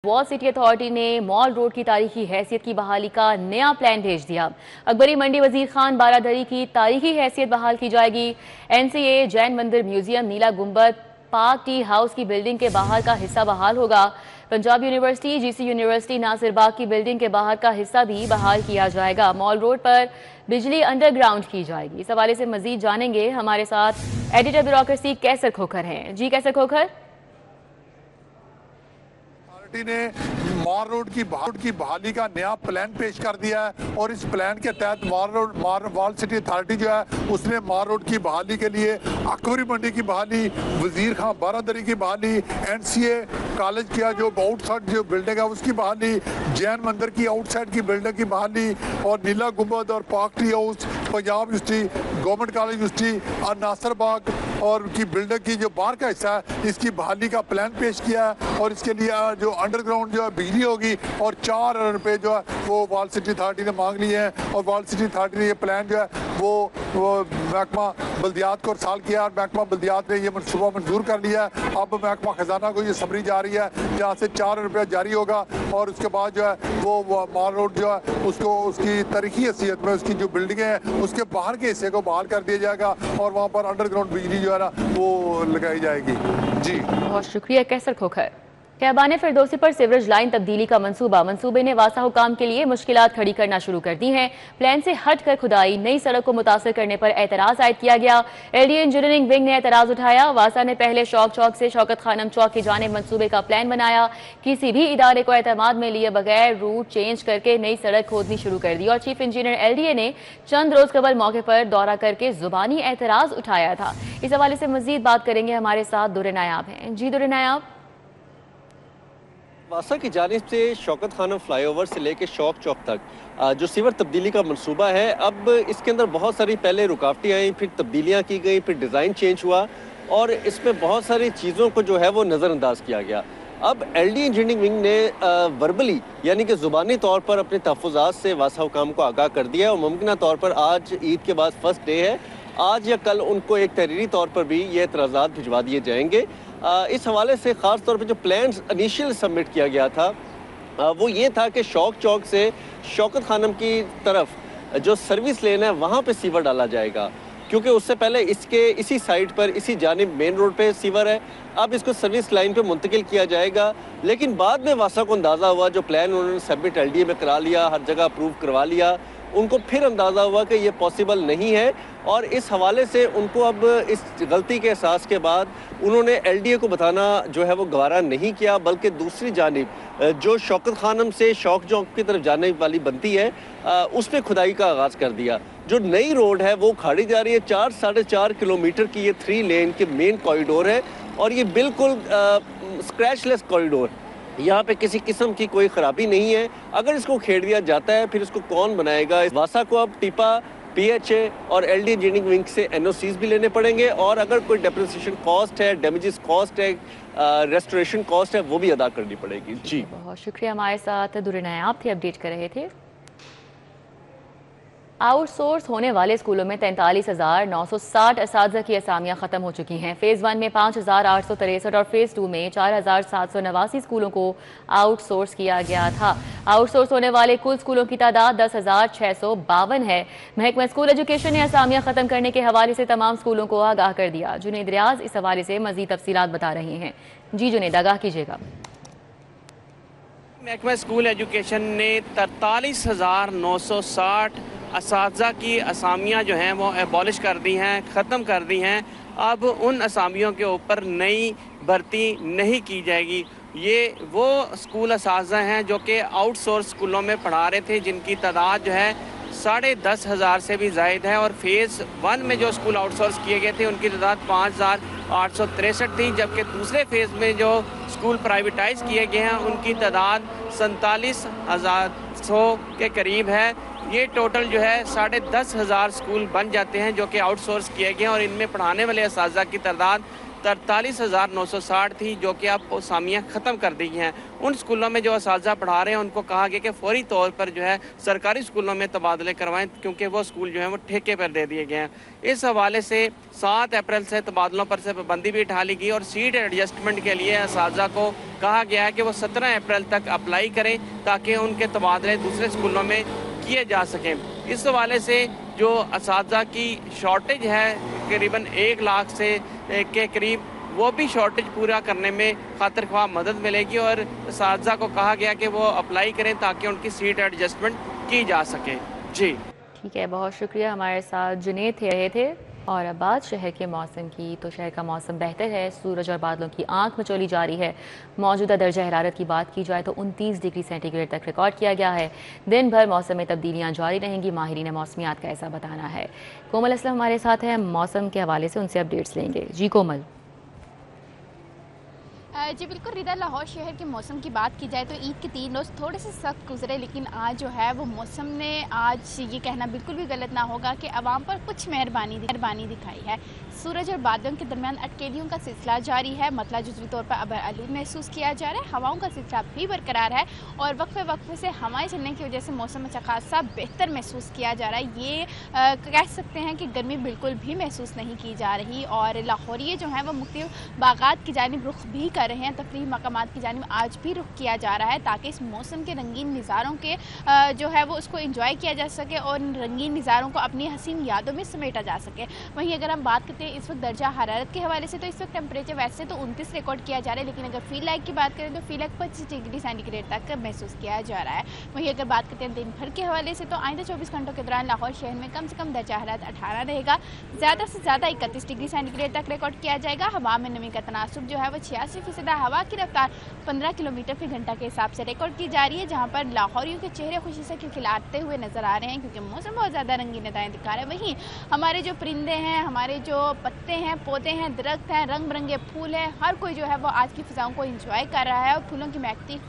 Wall city authority ने mall road की तारीखी हैसियत की बहाली का नया प्लान भेज दिया। अकबरी मंडी वजीर खान बारादरी की तारीखी हैसियत बहाल की जाएगी। एनसीए, जैन मंदिर museum, Neela Gumbad, park tea house की बिल्डिंग के बाहर का हिस्सा बहाल होगा। Punjab university, GC university, Nasir Bagh की बिल्डिंग के बाहर का हिस्सा भी बहाल किया जाएगा। मॉल रोड पर बिजली अंडरग्राउंड की जाएगी। इस हवाले से मजीद जानेंगे, हमारे साथ एडिटर ब्यूरोक्रेसी कैसर खोखर हैं। जी कैसर खोखर। ने मॉल रोड की बहाली का नया प्लान पेश कर दिया है और इस प्लान के तहत वॉल सिटी अथॉरिटी जो है उसने मॉल रोड की बहाली के लिए अकबरी मंडी की बहाली, वजीर खान बारादरी की बहाली, एनसीए कॉलेज किया जो आउटसाइड जो बिल्डिंग है उसकी बहाली, जैन मंदिर की आउटसाइड की बिल्डिंग की बहाली और नीला गुंबद और park tea house, Punjab university, government college university और नासिर बाग और की बिल्डिंग की जो बाहर का हिस्सा है इसकी बहाली का प्लान पेश किया है। और इसके लिए जो अंडरग्राउंड जो है बिजली होगी और 4 अरब रुपये जो है वो वॉल सिटी अथॉरिटी ने मांग लिए हैं। और वॉल सिटी अथॉरिटी ने ये प्लान जो है वो महकमा बल्दियात को अरसाल किया और महकमा बल्दियात ने ये मनसूबा मंजूर कर लिया है। अब महकमा खजाना को ये समरी जा रही है जहाँ से 4 अरब रुपया जारी होगा और उसके बाद जो है वो मॉल रोड जो है उसको उसकी तारीखी हैसियत में उसकी जो बिल्डिंगें हैं उसके बाहर के हिस्से को बहाल कर दिया जाएगा और वहाँ पर अंडरग्राउंड बिजली जो है ना वो लगाई जाएगी। जी बहुत शुक्रिया कैसर खोखर। कहबान फिरदौसी पर सीवरेज लाइन तब्दीली का मंसूबे ने वासा हुकाम के लिए मुश्किलात खड़ी करना शुरू कर दी हैं। प्लान से हट कर खुदाई नई सड़क को मुतासर करने पर एतराज आयद किया गया। एलडीए इंजीनियरिंग विंग ने एतराज उठाया। वासा ने पहले शौक चौक से शौकत खानम चौक की जानिब मंसूबे का प्लान बनाया। किसी भी इदारे को एतमाद में लिए बगैर रूट चेंज करके नई सड़क खोदनी शुरू कर दी और चीफ इंजीनियर एलडीए ने चंद रोज कबल मौके पर दौरा करके जुबानी एतराज उठाया था। इस हवाले से मजीद बात करेंगे, हमारे साथ दुर्र नायाब हैं। जी दुर्र नायाब। वासा की जानिब से शौकत खानम फ्लाईओवर से लेकर शौक चौक तक जो सीवर तब्दीली का मंसूबा है, अब इसके अंदर बहुत सारी पहले रुकावटें आई, फिर तब्दीलियां की गई, फिर डिज़ाइन चेंज हुआ और इसमें बहुत सारी चीज़ों को जो है वो नज़रअंदाज किया गया। अब एलडी इंजीनियरिंग विंग ने वर्बली यानी कि ज़ुबानी तौर पर अपने तहफ़्फ़ुज़ात से वासा हुकाम को आगाह कर दिया और मुमकिन तौर पर आज ईद के बाद फर्स्ट डे है, आज या कल उनको एक तहरीरी तौर पर भी ये एतराज़ात भिजवा दिए जाएंगे। इस हवाले से ख़ास तौर पे जो प्लान्स इनिशियल सबमिट किया गया था वो ये था कि शौक चौक से शौकत खानम की तरफ जो सर्विस लेन है वहाँ पे सीवर डाला जाएगा, क्योंकि उससे पहले इसी साइड पर इसी जानिब मेन रोड पे सीवर है। अब इसको सर्विस लाइन पे मुंतकिल किया जाएगा, लेकिन बाद में वासा को अंदाज़ा हुआ, जो प्लान उन्होंने सबमिट एलडीए में करा लिया, हर जगह अप्रूव करवा लिया, उनको फिर अंदाज़ा हुआ कि ये पॉसिबल नहीं है और इस हवाले से उनको अब इस गलती के एहसास के बाद उन्होंने एलडीए को बताना जो है वो गवारा नहीं किया, बल्कि दूसरी जानिब जो शौकत खानम से शौक चौक की तरफ जाने वाली बनती है उस पर खुदाई का आगाज़ कर दिया। जो नई रोड है वो खाड़ी जा रही है। 4-4.5 किलोमीटर की ये 3 लेन के मेन कॉरिडोर है और ये बिल्कुल स्क्रैचलेस कॉरिडोर, यहाँ पे किसी किस्म की कोई खराबी नहीं है। अगर इसको खेड़ दिया जाता है फिर इसको कौन बनाएगा। वासा को अब टीपा, पीएचए और एलडी इंजीनियरिंग विंग से एनओसीज भी लेने पड़ेंगे और अगर कोई डेप्रिसिएशन कॉस्ट है, डैमेजेस कॉस्ट है, रेस्टोरेशन कॉस्ट है, वो भी अदा करनी पड़ेगी। जी बहुत शुक्रिया। हमारे साथ दुर्र नायाब थे, अपडेट कर रहे थे। आउटसोर्स होने वाले स्कूलों में 43,960 असातिज़ा की असामियाँ ख़त्म हो चुकी हैं। फ़ेज़ 1 में 5,863 और फ़ेज़ 2 में 4,789 स्कूलों को आउटसोर्स किया गया था। आउटसोर्स होने वाले कुल स्कूलों की तादाद 10,652 है। महकमा स्कूल एजुकेशन ने असामियाँ ख़त्म करने के हवाले से तमाम स्कूलों को आगाह कर दिया। जुनैद रियाज इस हवाले से मज़ीद तफसीलात बता रहे हैं। जी जुनैद, आगाह कीजिएगा। महकमा स्कूल एजुकेशन ने 43,960 असातिज़ा की असामियाँ जो हैं वो एबॉलिश कर दी हैं, ख़त्म कर दी हैं। अब उन असामियों के ऊपर नई भर्ती नहीं की जाएगी। ये वो स्कूल असातिज़ा हैं जो कि आउटसोर्स स्कूलों में पढ़ा रहे थे, जिनकी तादाद जो है 10,500 से भी ज़ायद है और फ़ेज़ 1 में जो स्कूल आउटसोर्स किए गए थे उनकी तादाद 5,863 थी, जबकि दूसरे फ़ेज़ में जो स्कूल प्राइवेटाइज़ किए गए हैं उनकी तादाद 47,100 के करीब है। ये टोटल जो है 10,500 स्कूल बन जाते हैं जो कि आउटसोर्स किए गए हैं और इनमें पढ़ाने वाले असातिज़ा की तादाद 43,960 थी, जो कि अब असामियाँ ख़त्म कर दी हैं। उन स्कूलों में जो असातिज़ा पढ़ा रहे हैं उनको कहा गया कि फौरी तौर पर जो है सरकारी स्कूलों में तबादले करवाएं, क्योंकि वो स्कूल जो है वो ठेके पर दे दिए गए हैं। इस हवाले से 7 अप्रैल से तबादलों पर से पाबंदी भी उठा ली गई और सीट एडजस्टमेंट के लिए असातिज़ा को कहा गया है कि वो 17 अप्रैल तक अप्लाई करें ताकि उनके तबादले दूसरे स्कूलों में किए जा सकें। इस हवाले से जो असातिज़ा की शॉर्टेज है करीबन 1 लाख से के करीब, वो भी शॉर्टेज पूरा करने में खातिर ख्वाह मदद मिलेगी और असातिज़ा को कहा गया कि वो अप्लाई करें ताकि उनकी सीट एडजस्टमेंट की जा सके। जी ठीक है, बहुत शुक्रिया। हमारे साथ जुनेद रहे थे। और अब बात शहर के मौसम की, तो शहर का मौसम बेहतर है, सूरज और बादलों की आंख मचोली जारी है। मौजूदा दर्जा हरारत की बात की जाए तो 29 डिग्री सेंटीग्रेड तक रिकॉर्ड किया गया है। दिन भर मौसम में तब्दीलियां जारी रहेंगी, माहिरीन मौसमियात का ऐसा बताना है। कोमल असलम हमारे साथ हैं, मौसम के हवाले से उनसे अपडेट्स लेंगे। जी कोमल। जी बिल्कुल रिदा, लाहौर शहर के मौसम की बात की जाए तो ईद के 3 रोज़ थोड़े से सख्त गुजरे, लेकिन आज जो है वो मौसम ने आज ये कहना बिल्कुल भी गलत ना होगा कि आवाम पर कुछ मेहरबानी दिखाई है। सूरज और बादलों के दरमियान अटकेलियों का सिलसिला जारी है, मतलब जुज़वी तौर पर अब आलूद महसूस किया जा रहा है। हवाओं का सिलसिला भी बरकरार है और वक्फे से हवाएं चलने की वजह से मौसम अच्छा खासा बेहतर महसूस किया जा रहा है। ये कह सकते हैं कि गर्मी बिल्कुल भी महसूस नहीं की जा रही और लाहौरिये जो हैं वो मुख्तलिफ बागात की जानिब रुख भी कर रहे हैं। तफरीही मकामात की जानिब आज भी रुख किया जा रहा है ताकि इस मौसम के रंगीन नज़ारों के जो है वो उसको इंजॉय किया जा सके और रंगीन नज़ारों को अपनी हसीन यादों में समेटा जा सके। वहीं अगर हम बात करते हैं इस वक्त दर्जा हरारत के हवाले से, तो इस वक्त टेम्परेचर वैसे तो 29 रिकॉर्ड किया जा रहा है, लेकिन अगर फील लाइक की बात करें तो फील लाइक 25 डिग्री सेंटीग्रेड तक महसूस किया जा रहा है। वहीं अगर बात करते हैं दिन भर के हवाले से, तो आइंदा 24 घंटों के दौरान लाहौर शहर में कम से कम दर्जा हरारत 18 रहेगा, ज़्यादा से ज़्यादा 31 डिग्री सेंटीग्रेड तक रिकॉर्ड किया जाएगा। हवा में नमी का तनासुब जो है वो 86%, हवा की रफ्तार 15 किलोमीटर फी घंटा के हिसाब से रिकॉर्ड की जा रही है, जहां पर लाहौरियों के चेहरे खुशी से खिलखिलाते हुए नजर आ रहे हैं क्योंकि मौसम बहुत ज़्यादा रंगीन नताएं दिखा रहा है। वहीं हमारे जो परिंदे हैं, हमारे जो पत्ते हैं, पौधे हैं, दरख्त हैं, रंग बिरंगे फूल हैं, हर कोई जो है वो आज की फ़िज़ाओं को इंजॉय कर रहा है और फूलों की महकती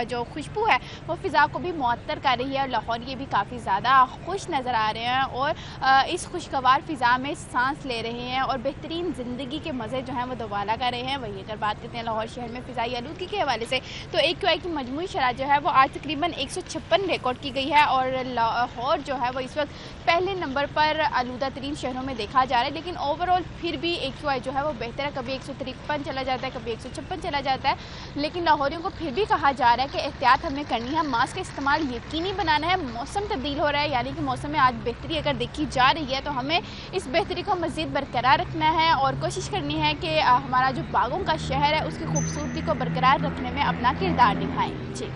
जो खुशबू है वो फ़िज़ा को भी मुअत्तर कर रही है और लाहौरिये भी काफ़ी ज़्यादा खुश नज़र आ रहे हैं और इस खुशगवार फ़िज़ा में सांस ले रहे हैं और बेहतरीन ज़िंदगी के मज़े जो हैं वो दोबारा कर रहे हैं। वही अगर बात करते हैं लाहौर शहर में फ़िज़ाई आलूदगी के हवाले से, तो AQI की मजमूई शरह जो है वो आज तकरीबन 156 रिकॉर्ड की गई है और लाहौर जो है वो इस वक्त पहले नंबर पर आलूदा तरीन शहरों में देखा जा रहा है। लेकिन ओवरऑल फिर भी AQI जो है वो बेहतर है, कभी 153 चला जाता है, कभी 156 चला जाता है, लेकिन लाहौरियों को फिर भी कहा जा रहा है कि एहतियात हमें करनी है, मास्क का इस्तेमाल यकीनी बनाना है। मौसम तब्दील हो रहा है, यानी कि मौसम में आज बेहतरी अगर देखी जा रही है तो हमें इस बेहतरी को मज़ीद बरकरार रखना है और कोशिश करनी है कि हमारा जो बागों का शहर है उसकी खूबसूरती को बरकरार रखने में अपना किरदार निभाएं। जी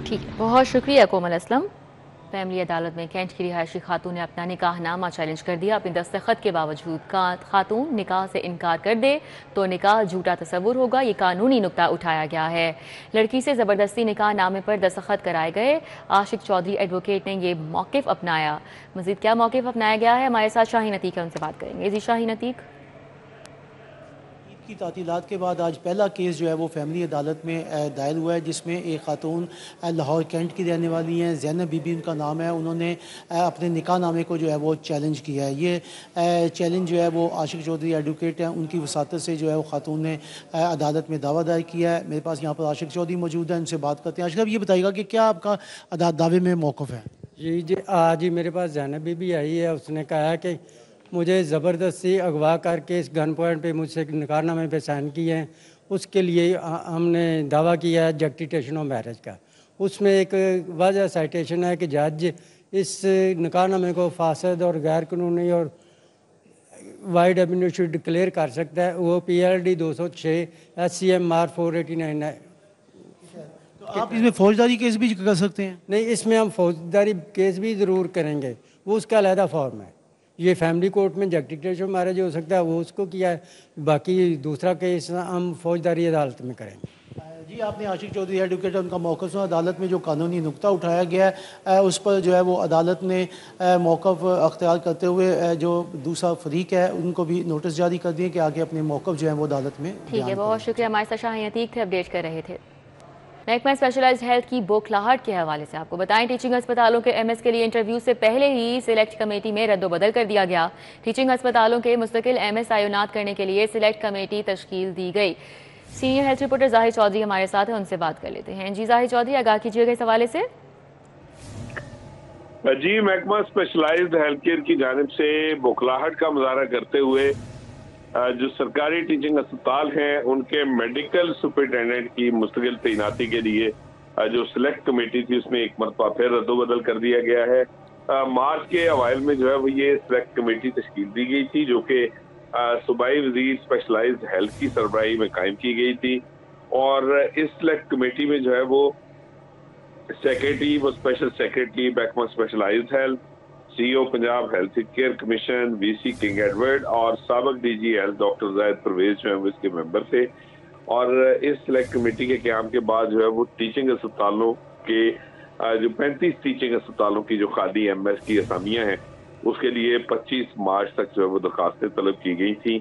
ठीक है, बहुत शुक्रिया कोमल असलम। फैमिली अदालत में कैंट की रिहायशी खातून ने अपना निकाहनामा चैलेंज कर दिया। अपनी दस्तखत के बावजूद खातून निकाह से इनकार कर दे तो निकाह झूठा तस्वुर होगा, ये कानूनी नुक्ता उठाया गया है। लड़की से ज़बरदस्ती निकाहनामे पर दस्तखत कराए गए। आशिक चौधरी एडवोकेट ने यह मौक़िफ़ अपनाया। मज़ीद क्या मौक़िफ़ अपनाया गया है, हमारे साथ शाहीन अतीक है, उनसे बात करेंगे। जी शाहीन अतीक। की तातीलात के बाद आज पहला केस जो है वो फैमिली अदालत में दायर हुआ है, जिसमें एक खातून लाहौर कैंट की रहने वाली हैं, ज़ैनब बीबी उनका नाम है। उन्होंने अपने निकाह नामे को जो है वो चैलेंज किया है। ये चैलेंज जो है वो आशिक चौधरी एडवोकेट हैं, उनकी वसातत से जो है वो खातून ने अदालत में दावा दायर किया है। मेरे पास यहाँ पर आशिक चौधरी मौजूद है, उनसे बात करते हैं। आशिक, ये बताइएगा कि क्या आपका दावे में मौक़िफ़ है? जी आज ही मेरे पास ज़ैनब बीबी आई है, उसने कहा है कि मुझे ज़बरदस्ती अगवा करके इस गन पॉइंट पे मुझसे निकाहनामे पे साइन किए हैं। उसके लिए हमने दावा किया है जस्टिफिकेशन ऑफ मैरिज का। उसमें एक वाज़ह साइटेशन है कि जज इस निकाहनामे को फासद और गैर कानूनी और वाइड एब्यूशन डिक्लेयर कर सकता है। वो PLD 206 SCMR 489 है। तो आप इसमें फौजदारी केस भी कर सकते हैं? नहीं, इसमें हम फौजदारी केस भी ज़रूर करेंगे, वो उसका अलहदा फॉर्म है। ये फैमिली कोर्ट में जस्टिफिकेशन मैरिज हो सकता है, वो उसको किया है, बाकी दूसरा केस हम फौजदारी अदालत में करेंगे। जी, आपने आशिक चौधरी एडवोकेट उनका मौक़िफ़ सुना। अदालत में जो कानूनी नुक्ता उठाया गया है उस पर जो है वो अदालत ने मौक़िफ़ अख्तियार करते हुए जो दूसरा फरीक है उनको भी नोटिस जारी कर दिए कि आगे अपने मौक़िफ़ जो है वो अदालत में। ठीक है, बहुत शुक्रिया। हमारे साथ शाहीन अतीक थे, अपडेट कर रहे थे। महकमा स्पेशलाइज्ड हेल्थ की बौखलाहट के हवाले से आपको बताएं, टीचिंग अस्पतालों के एमएस के लिए इंटरव्यू से पहले ही सिलेक्ट कमेटी में रद्दोबदल कर दिया गया। टीचिंग अस्पतालों के मुस्तकिल एमएस तैनात करने के लिए सिलेक्ट कमेटी तश्कील दी गई। सीनियर हेल्थ रिपोर्टर जाहिर चौधरी हमारे साथ है, उनसे बात कर लेते हैं। जी जाहिर चौधरी, आगाह कीजिएगा इस हवाले से। जी, महकमा स्पेशलाइज्ड हेल्थ केयर की जानिब से बौखलाहट का मुजाहरा करते हुए जो सरकारी टीचिंग अस्पताल हैं उनके मेडिकल सुपरिटेंडेंट की मुस्तकिल तैनाती के लिए जो सिलेक्ट कमेटी थी उसमें एक मरतबा फिर रद्दोबदल कर दिया गया है। मार्च के अवाइल में जो है वो ये सिलेक्ट कमेटी तश्कील दी गई थी जो कि सूबाई वजीर स्पेशलाइज्ड हेल्थ की सरबराही में कायम की गई थी और इस सिलेक्ट कमेटी में जो है वो सेक्रेटरी व स्पेशल सेक्रेटरी महकमा specialised health, CEO Punjab health care commission, VC King Edward और साबिक DG health doctor Zahid Parvez जो है वो इसके मेंबर थे। और इस सिलेक्ट कमेटी के क़याम के बाद जो है वो टीचिंग अस्पतालों के जो 35 टीचिंग अस्पतालों की जो खाली MS की असामियाँ हैं उसके लिए 25 मार्च तक जो है वो दरखास्तें तलब की गई थी।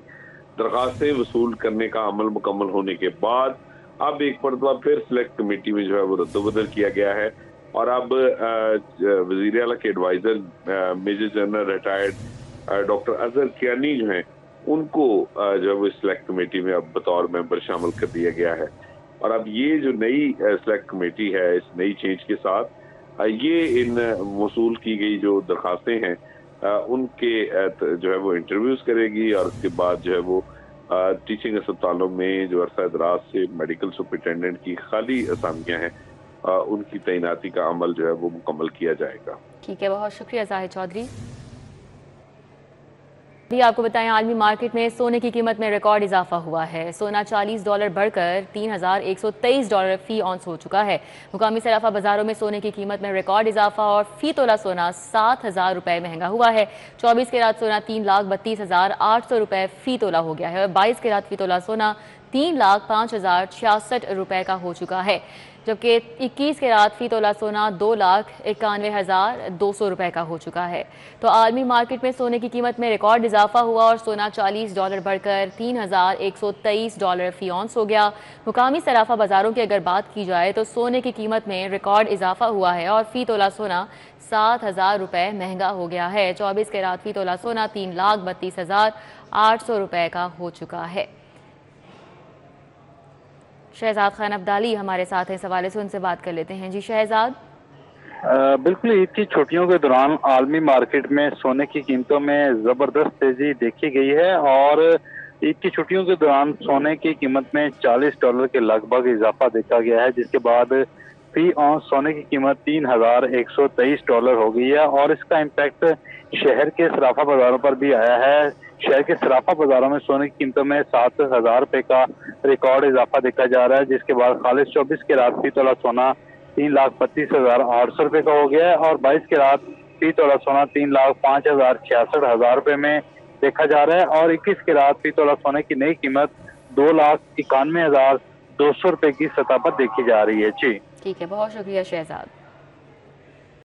दरखास्तें वसूल करने का अमल मुकम्मल होने के बाद अब एक मरतबा फिर सिलेक्ट कमेटी में जो है वो रद्दोबदल किया गया है और अब वज़ीर आला के adviser major general retired doctor Azhar Kiani जो हैं उनको जो है वो सिलेक्ट कमेटी में अब बतौर मेंबर शामिल कर दिया गया है। और अब ये जो नई सिलेक्ट कमेटी है इस नई चेंज के साथ ये इन वसूल की गई जो दरखास्तें हैं उनके जो है वो इंटरव्यूज करेगी और उसके बाद जो है वो टीचिंग अस्पतालों में जो अरसा दराज से मेडिकल सुपरिटेंडेंट की खाली असामियाँ हैं उनकी तैनाती का अमल जो है वो मुकम्मल किया जाएगा। ठीक है, बहुत शुक्रिया जाहिर चौधरी। भी आपको बताएं, आलमी मार्केट में सोने की कीमत में रिकॉर्ड इजाफा हुआ है। सोना $40 बढ़कर $3,123 फी औंस हो चुका है। मुकामी सराफा बाजारों में सोने की कीमत में रिकॉर्ड इजाफा और फी तोला सोना 7,000 रुपए महंगा हुआ है। 24 कैरात सोना 3,32,800 रुपए फी तोला हो गया है और 22 कैरात फी तोला सोना 3,05,066 रुपए का हो चुका है, जबकि 21 कैरात फी तोला सोना 2,91,200 रुपए का हो चुका है। तो आलमी मार्केट में सोने की कीमत में रिकॉर्ड इजाफा हुआ और सोना $40 बढ़कर $3,123 फी औंस हो गया। मुकामी सराफा बाजारों की अगर बात की जाए तो सोने की कीमत में रिकॉर्ड इजाफा हुआ है और फी तोला सोना 7,000 रुपए महंगा हो गया है। 24 कैरात फी तोला सोना 3,32,800 रुपए का हो चुका है। शहजाद खान अब्दाली हमारे साथ हैं, इस हवाले से उनसे बात कर लेते हैं। जी शहजाद। बिल्कुल, ईद की छुट्टियों के दौरान आलमी मार्केट में सोने की कीमतों में जबरदस्त तेजी देखी गई है और ईद की छुट्टियों के दौरान सोने की कीमत में $40 के लगभग इजाफा देखा गया है, जिसके बाद फी औंस सोने की कीमत $3,123 हो गई है और इसका इम्पैक्ट शहर के सराफा बाजारों पर भी आया है। शहर के सराफा बाजारों में सोने की कीमतों में 7,000 रुपए का रिकॉर्ड इजाफा देखा जा रहा है, जिसके बाद खालिश 24 कैरात फी तोला सोना 3,32,800 रुपए का हो गया है और 22 कैरात फी तोला सोना 3,05,066 रुपए में देखा जा रहा है और 21 कैरात फी तोला सोने की नई कीमत 2,91,200 रुपए की सतह पर देखी जा रही है। जी ठीक है, बहुत शुक्रिया शहजाद।